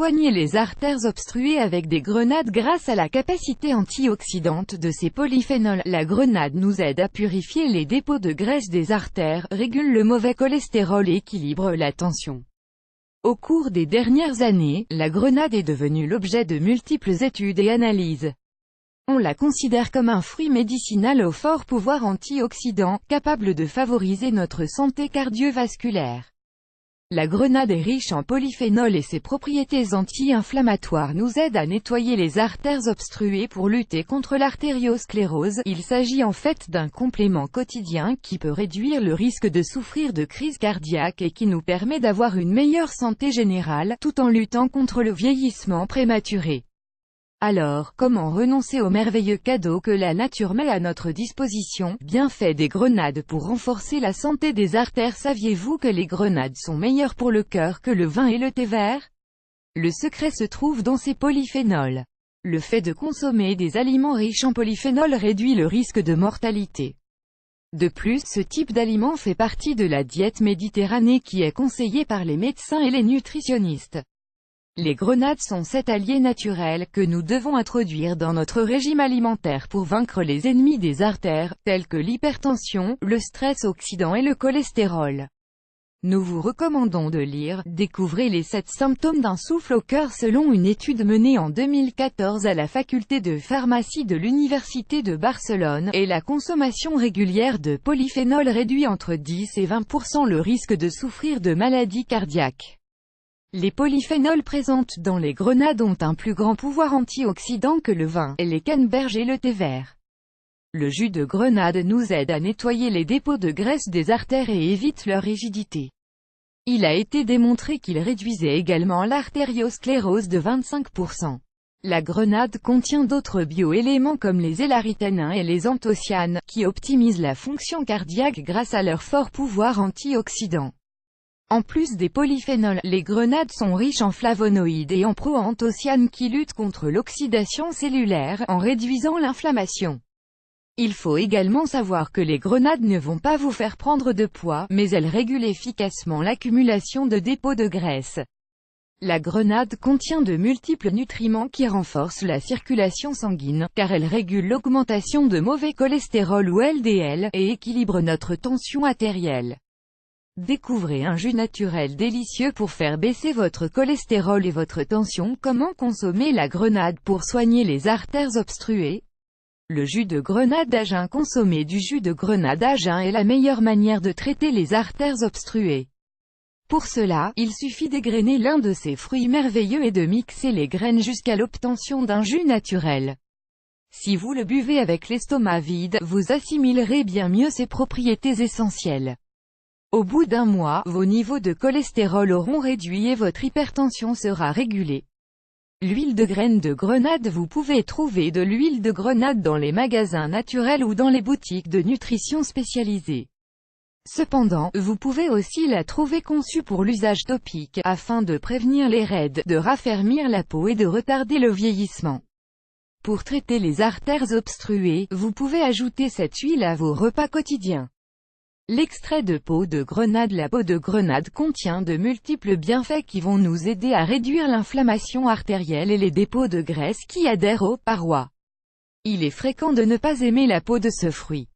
soigner les artères obstruées avec des grenades grâce à la capacité antioxydante de ces polyphénols. La grenade nous aide à purifier les dépôts de graisse des artères, régule le mauvais cholestérol et équilibre la tension. Au cours des dernières années, la grenade est devenue l'objet de multiples études et analyses. On la considère comme un fruit médicinal au fort pouvoir antioxydant, capable de favoriser notre santé cardiovasculaire. La grenade est riche en polyphénols et ses propriétés anti-inflammatoires nous aident à nettoyer les artères obstruées pour lutter contre l'artériosclérose. Il s'agit en fait d'un complément quotidien qui peut réduire le risque de souffrir de crise cardiaque et qui nous permet d'avoir une meilleure santé générale, tout en luttant contre le vieillissement prématuré. Alors, comment renoncer au merveilleux cadeau que la nature met à notre disposition? Bienfaits des grenades pour renforcer la santé des artères. Saviez-vous que les grenades sont meilleures pour le cœur que le vin et le thé vert? Le secret se trouve dans ces polyphénols. Le fait de consommer des aliments riches en polyphénols réduit le risque de mortalité. De plus, ce type d'aliment fait partie de la diète méditerranée qui est conseillée par les médecins et les nutritionnistes. Les grenades sont cet allié naturel que nous devons introduire dans notre régime alimentaire pour vaincre les ennemis des artères, tels que l'hypertension, le stress oxydant et le cholestérol. Nous vous recommandons de lire « Découvrez les 7 symptômes d'un souffle au cœur » selon une étude menée en 2014 à la faculté de pharmacie de l'Université de Barcelone, et la consommation régulière de polyphénol réduit entre 10 et 20% le risque de souffrir de maladies cardiaques. Les polyphénols présents dans les grenades ont un plus grand pouvoir antioxydant que le vin, les canneberges et le thé vert. Le jus de grenade nous aide à nettoyer les dépôts de graisse des artères et évite leur rigidité. Il a été démontré qu'il réduisait également l'artériosclérose de 25%. La grenade contient d'autres bioéléments comme les élarythanins et les anthocyanes, qui optimisent la fonction cardiaque grâce à leur fort pouvoir antioxydant. En plus des polyphénols, les grenades sont riches en flavonoïdes et en proanthocyanes qui luttent contre l'oxydation cellulaire, en réduisant l'inflammation. Il faut également savoir que les grenades ne vont pas vous faire prendre de poids, mais elles régulent efficacement l'accumulation de dépôts de graisse. La grenade contient de multiples nutriments qui renforcent la circulation sanguine, car elle régule l'augmentation de mauvais cholestérol ou LDL, et équilibre notre tension artérielle. Découvrez un jus naturel délicieux pour faire baisser votre cholestérol et votre tension. Comment consommer la grenade pour soigner les artères obstruées? Le jus de grenade à jeun. Consommer du jus de grenade à jeun est la meilleure manière de traiter les artères obstruées. Pour cela, il suffit d'égrener l'un de ces fruits merveilleux et de mixer les graines jusqu'à l'obtention d'un jus naturel. Si vous le buvez avec l'estomac vide, vous assimilerez bien mieux ses propriétés essentielles. Au bout d'un mois, vos niveaux de cholestérol auront réduit et votre hypertension sera régulée. L'huile de graines de grenade. Vous pouvez trouver de l'huile de grenade dans les magasins naturels ou dans les boutiques de nutrition spécialisées. Cependant, vous pouvez aussi la trouver conçue pour l'usage topique, afin de prévenir les raides, de raffermir la peau et de retarder le vieillissement. Pour traiter les artères obstruées, vous pouvez ajouter cette huile à vos repas quotidiens. L'extrait de peau de grenade. La peau de grenade contient de multiples bienfaits qui vont nous aider à réduire l'inflammation artérielle et les dépôts de graisse qui adhèrent aux parois. Il est fréquent de ne pas aimer la peau de ce fruit.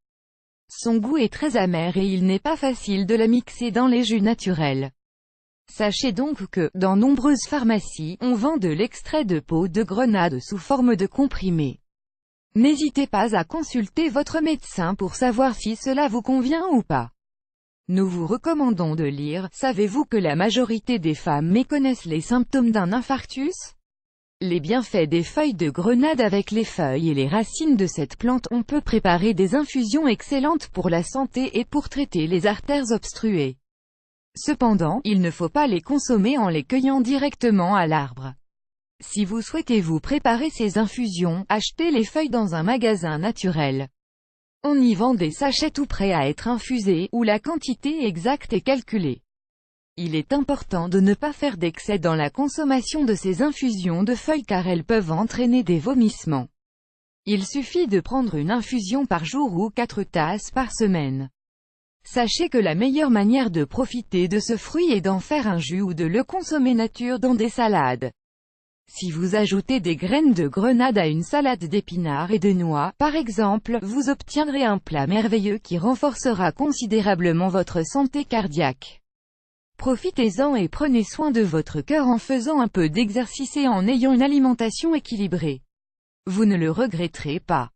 Son goût est très amer et il n'est pas facile de la mixer dans les jus naturels. Sachez donc que, dans nombreuses pharmacies, on vend de l'extrait de peau de grenade sous forme de comprimé. N'hésitez pas à consulter votre médecin pour savoir si cela vous convient ou pas. Nous vous recommandons de lire « Savez-vous que la majorité des femmes méconnaissent les symptômes d'un infarctus ?» Les bienfaits des feuilles de grenade. Avec les feuilles et les racines de cette plante, on peut préparer des infusions excellentes pour la santé et pour traiter les artères obstruées. Cependant, il ne faut pas les consommer en les cueillant directement à l'arbre. Si vous souhaitez vous préparer ces infusions, achetez les feuilles dans un magasin naturel. On y vend des sachets tout prêts à être infusés, où la quantité exacte est calculée. Il est important de ne pas faire d'excès dans la consommation de ces infusions de feuilles car elles peuvent entraîner des vomissements. Il suffit de prendre une infusion par jour ou 4 tasses par semaine. Sachez que la meilleure manière de profiter de ce fruit est d'en faire un jus ou de le consommer nature dans des salades. Si vous ajoutez des graines de grenade à une salade d'épinards et de noix, par exemple, vous obtiendrez un plat merveilleux qui renforcera considérablement votre santé cardiaque. Profitez-en et prenez soin de votre cœur en faisant un peu d'exercice et en ayant une alimentation équilibrée. Vous ne le regretterez pas.